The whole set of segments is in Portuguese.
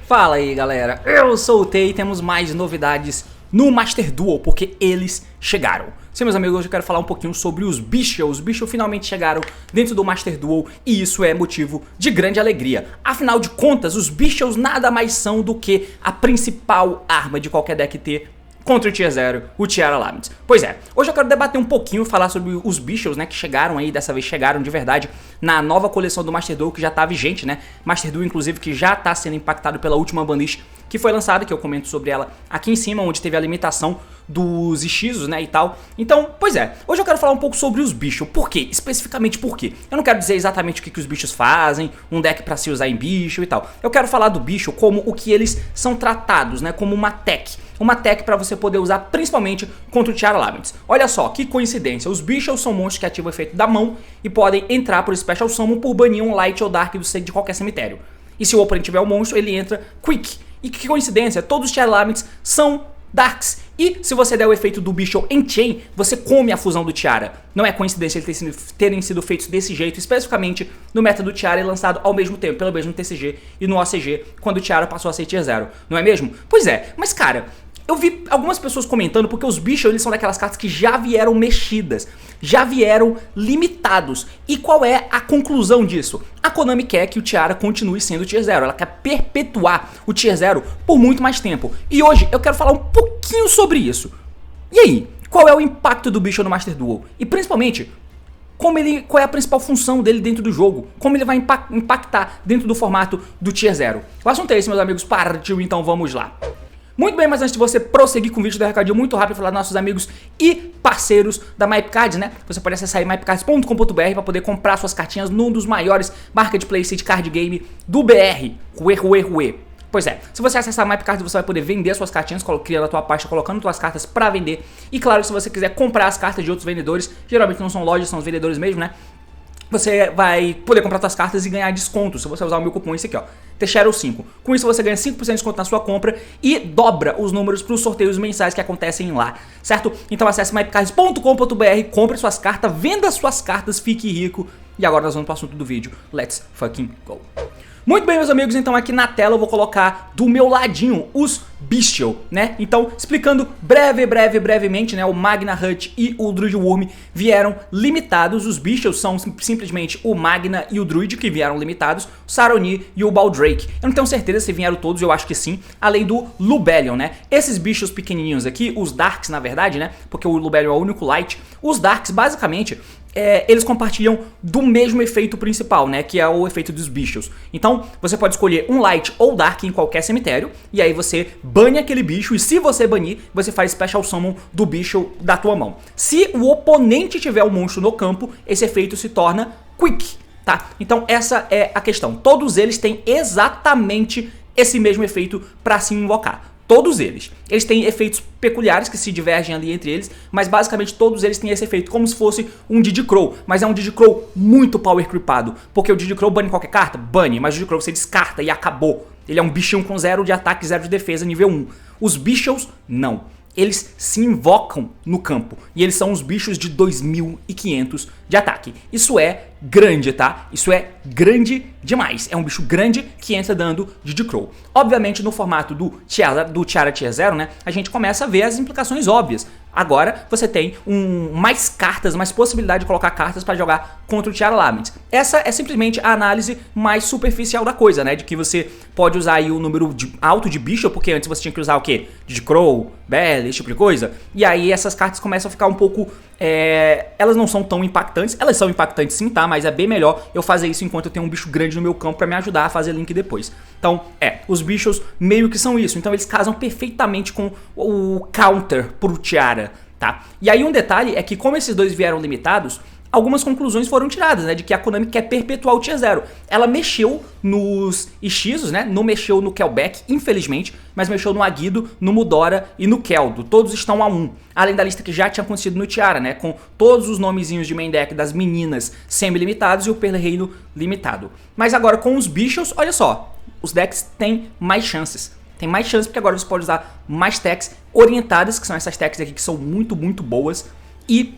Fala aí galera, eu sou o Tei e temos mais novidades no Master Duel, porque eles chegaram. Sim, meus amigos, hoje eu quero falar um pouquinho sobre os bichos. Os bichos finalmente chegaram dentro do Master Duel e isso é motivo de grande alegria. Afinal de contas, os bichos nada mais são do que a principal arma de qualquer deck ter contra o Tier 0, o Tiara Laments. Pois é, hoje eu quero debater um pouquinho, falar sobre os bichos, né, que chegaram aí, dessa vez chegaram de verdade na nova coleção do Master Duel, que já tá vigente, né, Master Duel inclusive que já tá sendo impactado pela última banlist que foi lançada, que eu comento sobre ela aqui em cima, onde teve a limitação dos hechizos, né, e tal. Então, pois é, hoje eu quero falar um pouco sobre os bichos. Por quê? Especificamente por quê? Eu não quero dizer exatamente o que os bichos fazem, um deck pra se usar em bicho e tal. Eu quero falar do bicho como o que eles são tratados, né, como uma tech. Uma tech pra você poder usar principalmente contra o Tiara Laments. Olha só, que coincidência, os bichos são monstros que ativam o efeito da mão e podem entrar por Special Summon por banir um Light ou Dark de qualquer cemitério. E se o oponente tiver um monstro, ele entra Quick. E que coincidência, todos os Tiara Laments são Darks. E se você der o efeito do bicho em Chain, você come a fusão do Tiara. Não é coincidência eles terem sido feitos desse jeito, especificamente no meta do Tiara e lançado ao mesmo tempo, pelo mesmo TCG e no OCG, quando o Tiara passou a ser Tier 0, não é mesmo? Pois é, mas cara, eu vi algumas pessoas comentando porque os bichos eles são daquelas cartas que já vieram mexidas, já vieram limitados. E qual é a conclusão disso? A Konami quer que o Tiara continue sendo Tier 0, ela quer perpetuar o Tier 0 por muito mais tempo. E hoje eu quero falar um pouquinho sobre isso. E aí, qual é o impacto do bicho no Master Duel? E principalmente, qual é a principal função dele dentro do jogo? Como ele vai impactar dentro do formato do Tier 0? O assunto é esse, meus amigos, partiu, então vamos lá. Muito bem, mas antes de você prosseguir com o vídeo, do recadinho muito rápido falar dos nossos amigos e parceiros da Mapcards, né? Você pode acessar aí mapcards.com.br para poder comprar suas cartinhas num dos maiores marketplaces de card game do BR. Ruê. Pois é, se você acessar a Mapcards, você vai poder vender suas cartinhas, criando a tua pasta, colocando suas cartas para vender. E claro, se você quiser comprar as cartas de outros vendedores, geralmente não são lojas, são os vendedores mesmo, né? Você vai poder comprar suas cartas e ganhar desconto se você usar o meu cupom esse aqui, ó, TECHERO5. Com isso você ganha 5% de desconto na sua compra e dobra os números para os sorteios mensais que acontecem lá, certo? Então acesse mapcards.com.br, compre suas cartas, venda suas cartas, fique rico. E agora nós vamos para o assunto do vídeo. Let's fucking go! Muito bem, meus amigos, então aqui na tela eu vou colocar do meu ladinho os Bestial, né? Então, explicando brevemente, né? O Magna Hut e o Druid Worm vieram limitados. Os Bestial são simplesmente o Magna e o Druid que vieram limitados, o Saroni e o Baldrake. Eu não tenho certeza se vieram todos, eu acho que sim, além do Lubellion, né? Esses bichos pequenininhos aqui, os Darks na verdade, né? Porque o Lubellion é o único Light. Os Darks, basicamente, eles compartilham do mesmo efeito principal, né, que é o efeito dos bichos. Então você pode escolher um Light ou Dark em qualquer cemitério, e aí você bane aquele bicho, e se você banir, você faz Special Summon do bicho da tua mão. Se o oponente tiver um monstro no campo, esse efeito se torna Quick, tá? Então essa é a questão. Todos eles têm exatamente esse mesmo efeito para se invocar. Todos eles. Eles têm efeitos peculiares que se divergem ali entre eles, mas basicamente todos eles têm esse efeito como se fosse um Didi Crow, mas é um Didi Crow muito power creepado, porque o Didi Crow bane qualquer carta? Bane, mas o Didi Crow você descarta e acabou. Ele é um bichinho com 0 de ataque, 0 de defesa, nível 1. Os bichos, não. Eles se invocam no campo, e eles são os bichos de 2500 de ataque. Isso é grande, tá? Isso é grande demais. É um bicho grande que entra dando Didi Crow. Obviamente, no formato do Tiara Tier 0, né, a gente começa a ver as implicações óbvias. Agora você tem mais cartas, mais possibilidade de colocar cartas para jogar contra o Tiara Laments. Essa é simplesmente a análise mais superficial da coisa, né? De que você pode usar aí o número alto de bicho, porque antes você tinha que usar o quê? Didi Crow, Belle, esse tipo de coisa. E aí essas cartas começam a ficar um pouco... elas não são tão impactantes. Elas são impactantes sim, tá? Mas é bem melhor eu fazer isso enquanto eu tenho um bicho grande no meu campo pra me ajudar a fazer link depois. Então, os bichos meio que são isso. Então eles casam perfeitamente com o counter pro Tiara, tá? E aí um detalhe é que como esses dois vieram limitados, algumas conclusões foram tiradas, né, de que a Konami quer perpetuar o Tier 0. Ela mexeu nos hechizos, né, não mexeu no Kelbeck, infelizmente, mas mexeu no Aguido, no Mudora e no Keldo. Todos estão a 1, além da lista que já tinha acontecido no Tiara, né, com todos os nomezinhos de main deck das meninas semi-limitados e o Perlereino limitado. Mas agora com os bichos, olha só, os decks têm mais chances. Tem mais chances porque agora você pode usar mais techs orientadas, que são essas techs aqui que são muito, muito boas. E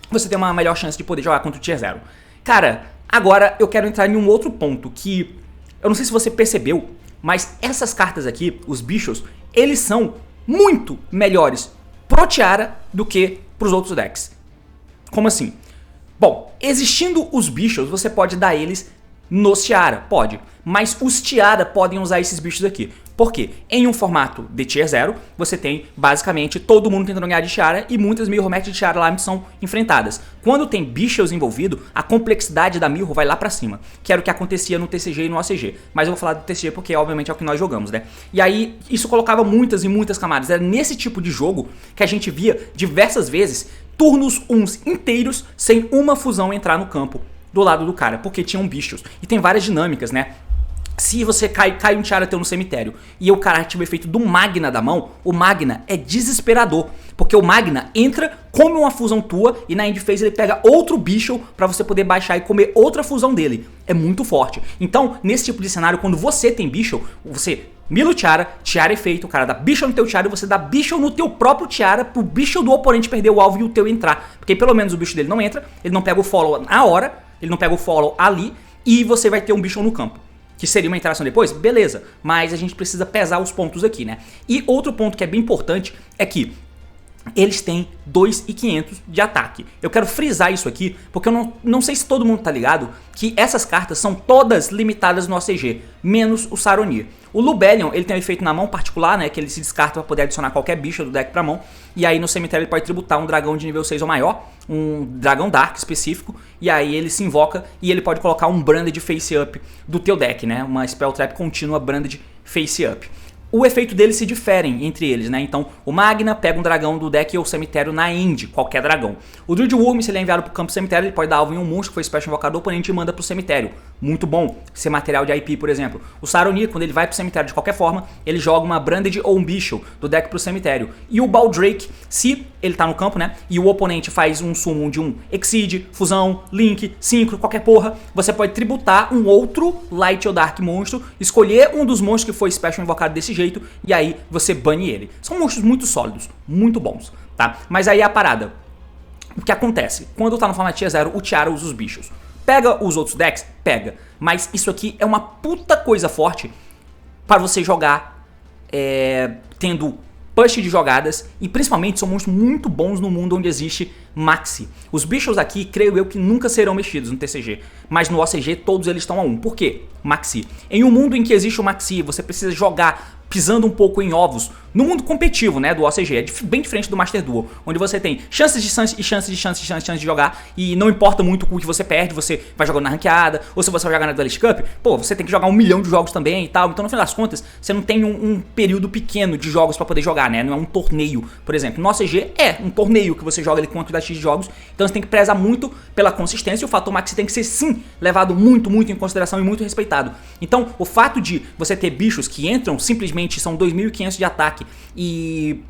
você tem uma melhor chance de poder jogar contra o Tier 0. Cara, agora eu quero entrar em um outro ponto que eu não sei se você percebeu, mas essas cartas aqui, os bichos, eles são muito melhores pro Tiara do que pros outros decks. Como assim? Bom, existindo os bichos, você pode dar eles nos Tiara, pode. Mas os Tiara podem usar esses bichos aqui. Por quê? Em um formato de Tier 0, você tem basicamente todo mundo tentando ganhar de Tiara e muitas Mirror Match de Tiara lá são enfrentadas. Quando tem bichos envolvido, a complexidade da Mirror vai lá pra cima. Que era o que acontecia no TCG e no OCG. Mas eu vou falar do TCG porque obviamente é o que nós jogamos, né? E aí isso colocava muitas e muitas camadas. Era nesse tipo de jogo que a gente via diversas vezes turnos uns inteiros sem uma fusão entrar no campo do lado do cara, porque tinham bichos. E tem várias dinâmicas, né? Se você cai um Tiara teu no cemitério e o cara ativa o efeito do Magna da mão, o Magna é desesperador. Porque o Magna entra, come uma fusão tua e na end phase ele pega outro bicho pra você poder baixar e comer outra fusão dele. É muito forte. Então, nesse tipo de cenário, quando você tem bicho, você mila o Tiara, Tiara efeito, o cara dá bicho no teu Tiara e você dá bicho no teu próprio Tiara pro bicho do oponente perder o alvo e o teu entrar. Porque pelo menos o bicho dele não entra, ele não pega o follow na hora, ele não pega o follow ali e você vai ter um bicho no campo. Que seria uma interação depois? Beleza, mas a gente precisa pesar os pontos aqui, né? E outro ponto que é bem importante é que eles têm 2.500 de ataque. Eu quero frisar isso aqui, porque eu não sei se todo mundo tá ligado que essas cartas são todas limitadas no OCG, menos o Saronir. O Lubellion, ele tem um efeito na mão particular, né, que ele se descarta para poder adicionar qualquer bicho do deck pra mão, e aí no cemitério ele pode tributar um dragão de nível 6 ou maior, um dragão Dark específico, e aí ele se invoca e ele pode colocar um Branded Face Up do teu deck, né, uma Spell Trap contínua Branded Face Up. O efeito deles se diferem entre eles, né? Então, o Magna pega um dragão do deck ou cemitério na end, qualquer dragão. O Druid Worm, se ele é enviado pro campo cemitério, ele pode dar alvo em um monstro que foi special invocado do oponente e manda pro cemitério. Muito bom. Ser material de IP, por exemplo. O Saronir, quando ele vai pro cemitério de qualquer forma, ele joga uma Branded ou um bicho do deck pro cemitério. E o Baldrake, se ele tá no campo, né? E o oponente faz um summon de um Exceed, Fusão, Link, Synchro, qualquer porra, você pode tributar um outro Light ou Dark monstro, escolher um dos monstros que foi special invocado desse jeito, e aí você bane ele. São monstros muito sólidos, muito bons, tá? Mas aí é a parada. O que acontece? Quando tá no formato Tier 0, o Tiara usa os bichos. Pega os outros decks? Pega. Mas isso aqui é uma puta coisa forte para você jogar tendo push de jogadas, e principalmente são monstros muito bons no mundo onde existe Maxi. Os bichos aqui, creio eu, que nunca serão mexidos no TCG, mas no OCG todos eles estão a 1. Por quê? Maxi. Em um mundo em que existe o Maxi, você precisa jogar pisando um pouco em ovos, no mundo competitivo, né, do OCG, é bem diferente do Master Duel, onde você tem chances de jogar, e não importa muito o que você perde, você vai jogando na ranqueada, ou se você vai jogar na Duelist Cup, pô, você tem que jogar 1 milhão de jogos também e tal, então no final das contas, você não tem um período pequeno de jogos pra poder jogar, né, não é um torneio, por exemplo. No OCG é um torneio que você joga ali com uma quantidade de jogos, então você tem que prezar muito pela consistência, e o fator Maxi tem que ser, sim, levado muito, muito em consideração e muito respeitado. Então, o fato de você ter bichos que entram simplesmente são 2.500 de ataque e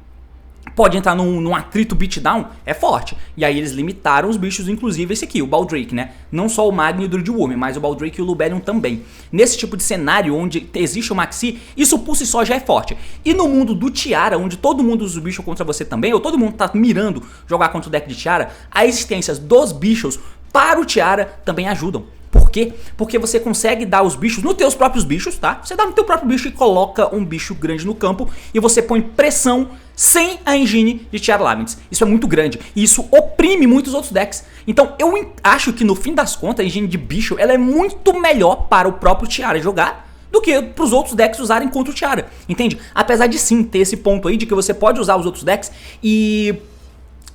pode entrar num atrito beatdown, é forte. E aí eles limitaram os bichos, inclusive esse aqui, o Baldrake, né? Não só o Magni e o Druid Worm, mas o Baldrake e o Lubellion também. Nesse tipo de cenário onde existe o Maxi, isso por si só já é forte. E no mundo do Tiara, onde todo mundo usa o bicho contra você também, ou todo mundo tá mirando jogar contra o deck de Tiara, a existência dos bichos para o Tiara também ajudam. Por quê? Porque você consegue dar os bichos nos teus próprios bichos, tá? Você dá no teu próprio bicho e coloca um bicho grande no campo e você põe pressão sem a engine de Tiara Laments. Isso é muito grande e isso oprime muitos outros decks. Então eu acho que no fim das contas a engine de bicho ela é muito melhor para o próprio Tiara jogar do que para os outros decks usarem contra o Tiara, entende? Apesar de sim ter esse ponto aí de que você pode usar os outros decks e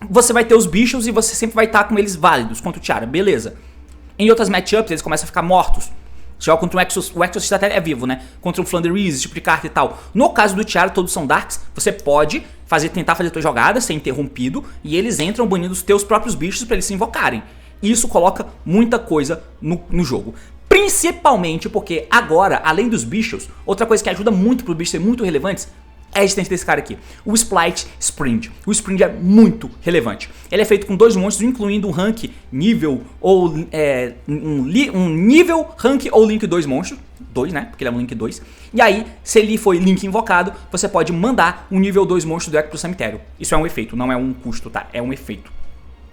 você vai ter os bichos e você sempre vai estar com eles válidos contra o Tiara, beleza. Em outras matchups eles começam a ficar mortos. Joga contra o Exorcist até é vivo, né? Contra um Flanders, esse tipo de carta e tal. No caso do Tiara, todos são Darks. Você pode tentar fazer tua jogada ser interrompido e eles entram banindo os teus próprios bichos para eles se invocarem. Isso coloca muita coisa no jogo. Principalmente porque agora, além dos bichos, outra coisa que ajuda muito para os bichos serem muito relevantes é a existência desse cara aqui, o Splight Spring. O Spring é muito relevante. Ele é feito com 2 monstros, incluindo um rank nível ou um nível, rank ou link 2 monstros. 2, né? Porque ele é um Link 2. E aí, se ele foi Link invocado, você pode mandar um nível 2 monstro do deck pro cemitério. Isso é um efeito, não é um custo, tá? É um efeito.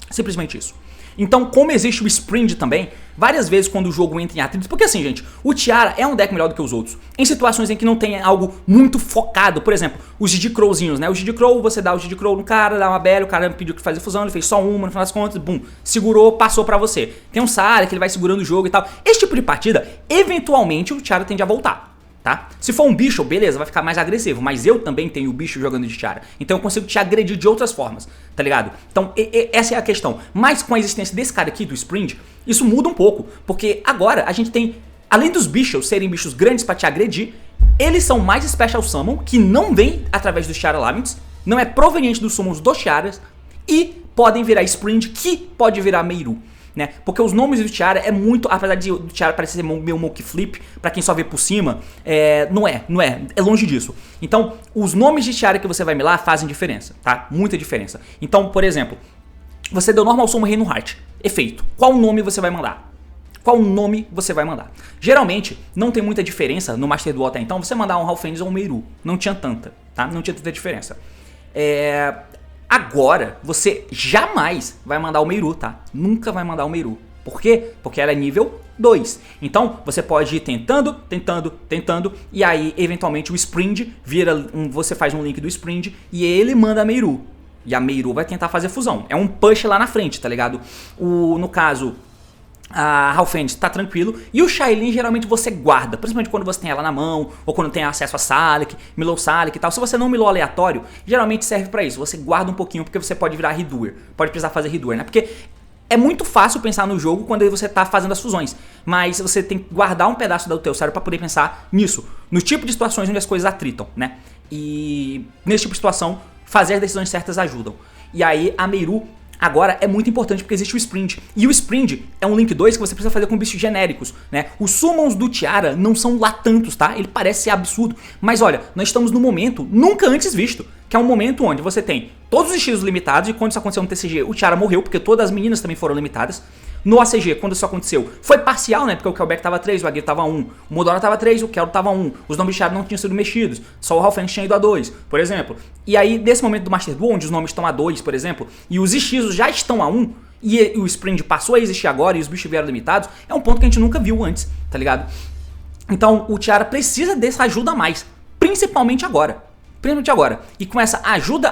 Simplesmente isso. Então, como existe o Sprint também, várias vezes quando o jogo entra em atritos, porque assim, gente, o Tiara é um deck melhor do que os outros, em situações em que não tem algo muito focado, por exemplo, os Gigi Crowzinhos, né? O Gigi Crow, você dá o Gigi Crow no cara, dá uma bela, o cara pediu que fazia fusão, ele fez só uma, no final das contas, bum, segurou, passou pra você. Tem um Sara que ele vai segurando o jogo e tal. Esse tipo de partida, eventualmente o Tiara tende a voltar. Tá? Se for um bicho, beleza, vai ficar mais agressivo, mas eu também tenho o bicho jogando de Tiara, então eu consigo te agredir de outras formas, tá ligado? Então essa é a questão. Mas com a existência desse cara aqui, do Sprint, isso muda um pouco, porque agora a gente tem, além dos bichos serem bichos grandes pra te agredir, eles são mais Special Summon, que não vem através dos Tiara Laments, não é proveniente dos summons dos Tiaras, e podem virar Sprint, que pode virar Meiru. Né? Porque os nomes do Tiara é muito, apesar de o Tiara parecer ser meio Monkey Flip, pra quem só vê por cima, não é longe disso. Então, os nomes de Tiara que você vai milar fazem diferença, tá? Muita diferença. Então, por exemplo, você deu Normal Summon Reino Heart, efeito, qual nome você vai mandar? Qual nome você vai mandar? Geralmente, não tem muita diferença no Master Duel até então, você mandar um Halfen's ou um Meiru, não tinha tanta, tá? Não tinha tanta diferença. Agora, você jamais vai mandar o Meiru, tá? Nunca vai mandar o Meiru. Por quê? Porque ela é nível 2. Então, você pode ir tentando, e aí, eventualmente, o Sprint vira, você faz um link do Sprint e ele manda a Meiru. E a Meiru vai tentar fazer fusão. É um push lá na frente, tá ligado? No caso, a Halfen's tá tranquilo, e o Shailin geralmente você guarda, principalmente quando você tem ela na mão, ou quando tem acesso a Salik, milou Salik e tal. Se você não milou aleatório, geralmente serve pra isso, você guarda um pouquinho, porque você pode virar Redoer, pode precisar fazer Redoer, né? Porque é muito fácil pensar no jogo quando você tá fazendo as fusões, mas você tem que guardar um pedaço do teu cérebro pra poder pensar nisso, no tipo de situações onde as coisas atritam, né? E nesse tipo de situação, fazer as decisões certas ajudam. E aí a Meiru agora é muito importante porque existe o Sprint. E o Sprint é um Link 2 que você precisa fazer com bichos genéricos, né? Os summons do Tiara não são lá tantos, tá? Ele parece ser absurdo. Mas olha, nós estamos num momento nunca antes visto, que é um momento onde você tem todos os estilos limitados, e quando isso aconteceu no TCG, o Tiara morreu, porque todas as meninas também foram limitadas. No ACG, quando isso aconteceu, foi parcial, né? Porque o Kelbeck tava 3, o Aguirre tava 1, o Modora tava 3, o Kel tava 1, os nomes de Tiara não tinham sido mexidos, só o Halfen's tinha ido a 2, por exemplo. E aí, nesse momento do Master Duel, onde os nomes estão a 2, por exemplo, e os hechizos já estão a 1, e o Sprint passou a existir agora e os bichos vieram limitados, é um ponto que a gente nunca viu antes, tá ligado? Então, o Tiara precisa dessa ajuda a mais, principalmente agora. Principalmente agora. E com essa ajuda,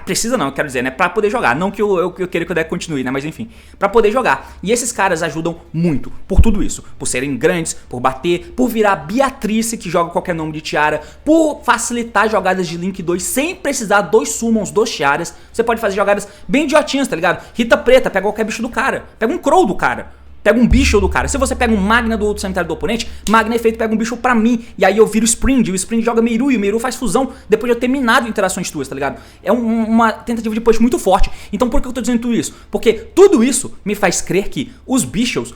precisa não, eu quero dizer, né? Pra poder jogar. Não que eu queira que o deck continue, né? Mas enfim, pra poder jogar. E esses caras ajudam muito por tudo isso. Por serem grandes, por bater, por virar Beatrice, que joga qualquer nome de Tiara, por facilitar jogadas de Link 2 sem precisar dos summons dos Tiaras. Você pode fazer jogadas bem idiotinhas, tá ligado? Rita preta, pega qualquer bicho do cara. Pega um Crow do cara. Pega um bicho do cara. Se você pega um Magna do outro cemitério do oponente, Magna efeito pega um bicho pra mim. E aí eu viro o Sprint. E o Sprint joga Meiru. E o Meiru faz fusão depois de eu ter minado interações tuas, tá ligado? É uma tentativa de push muito forte. Então por que eu tô dizendo tudo isso? Porque tudo isso me faz crer que os bichos,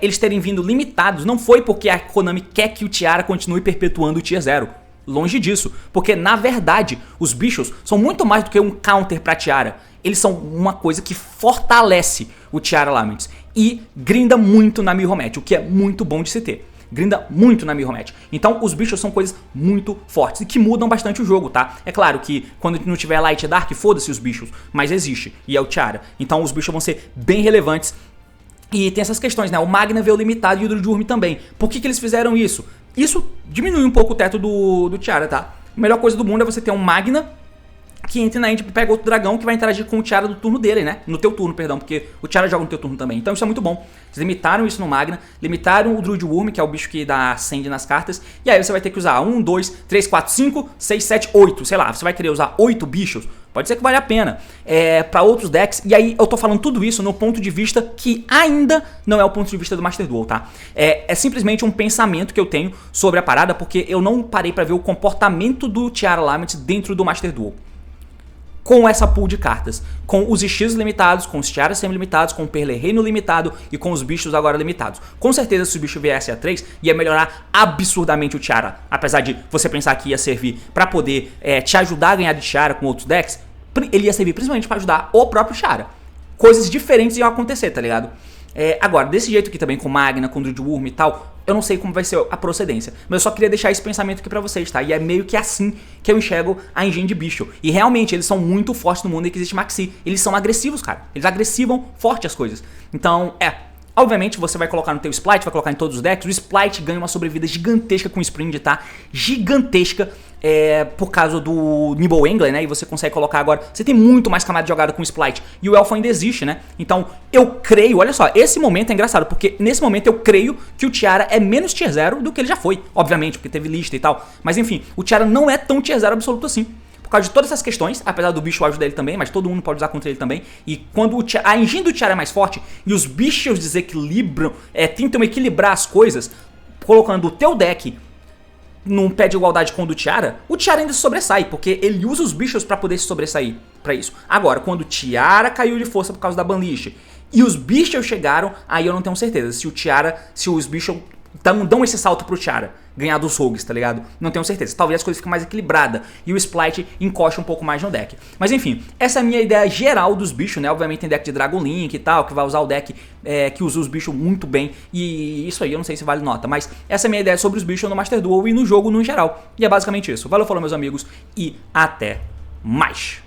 eles terem vindo limitados, não foi porque a Konami quer que o Tiara continue perpetuando o Tier 0. Longe disso. Porque na verdade, os bichos são muito mais do que um counter pra Tiara. Eles são uma coisa que fortalece o Tiara Laments e grinda muito na Mirror-Match, o que é muito bom de se ter. Grinda muito na Mirror-Match. Então os bichos são coisas muito fortes e que mudam bastante o jogo, tá? É claro que quando não tiver Light e Dark, foda-se os bichos, mas existe, e é o Tiara. Então os bichos vão ser bem relevantes. E tem essas questões, né? O Magna veio limitado e o Druid também. Por que eles fizeram isso? Isso diminui um pouco o teto do Tiara, tá? A melhor coisa do mundo é você ter um Magna que entra na end e pega outro dragão que vai interagir com o Tiara do turno dele, né? No teu turno, perdão, porque o Tiara joga no teu turno também. Então isso é muito bom. Eles limitaram isso no Magna, limitaram o Druid Worm, que é o bicho que dá send nas cartas, e aí você vai ter que usar 1, 2, 3, 4, 5, 6, 7, 8, sei lá, você vai querer usar 8 bichos, pode ser que valha a pena, pra outros decks, e aí eu tô falando tudo isso no ponto de vista que ainda não é o ponto de vista do Master Duel, tá? É simplesmente um pensamento que eu tenho sobre a parada, porque eu não parei pra ver o comportamento do Tiara Laments dentro do Master Duel. Com essa pool de cartas, com os X limitados, com os Tiaras semi-limitados, com o Perle-Reino limitado e com os bichos agora limitados. Com certeza, se o bicho viesse a 3, ia melhorar absurdamente o Tiara. Apesar de você pensar que ia servir pra poder te ajudar a ganhar de Tiara com outros decks, ele ia servir principalmente pra ajudar o próprio Tiara. Coisas diferentes iam acontecer, tá ligado? Agora, desse jeito aqui também, com Magna, com Druidwurm e tal, eu não sei como vai ser a procedência, mas eu só queria deixar esse pensamento aqui pra vocês, tá? E é meio que assim que eu enxergo a engine de bicho. E realmente, eles são muito fortes no mundo em que existe Maxi. Eles são agressivos, cara. Eles agressivam forte as coisas. Então, obviamente você vai colocar no teu Splight, vai colocar em todos os decks. O Splight ganha uma sobrevida gigantesca com o Sprint, tá? Gigantesca. Por causa do Nimble Angler, né? E você consegue colocar agora. Você tem muito mais camada de jogada com o Splight. E o Elfo ainda existe, né? Então eu creio, olha só, esse momento é engraçado, porque nesse momento eu creio que o Tiara é menos tier 0 do que ele já foi. Obviamente, porque teve lista e tal. Mas enfim, o Tiara não é tão tier 0 absoluto assim. Por causa de todas essas questões, apesar do bicho ajudar ele também, mas todo mundo pode usar contra ele também. E quando a engine do Tiara é mais forte e os bichos desequilibram, tentam equilibrar as coisas, colocando o teu deck num pé de igualdade com o do Tiara, o Tiara ainda se sobressai, porque ele usa os bichos pra poder se sobressair pra isso. Agora, quando o Tiara caiu de força por causa da banlist e os bichos chegaram, aí eu não tenho certeza se os bichos dão esse salto pro Tiara ganhar dos rogues, tá ligado? Não tenho certeza. Talvez as coisas fiquem mais equilibradas e o Splight encoste um pouco mais no deck. Mas enfim, essa é a minha ideia geral dos bichos, né? Obviamente tem deck de Dragon Link e tal, que vai usar o deck que usa os bichos muito bem. E isso aí eu não sei se vale nota, mas essa é a minha ideia sobre os bichos no Master Duel e no jogo no geral. E é basicamente isso. Valeu, falou meus amigos e até mais.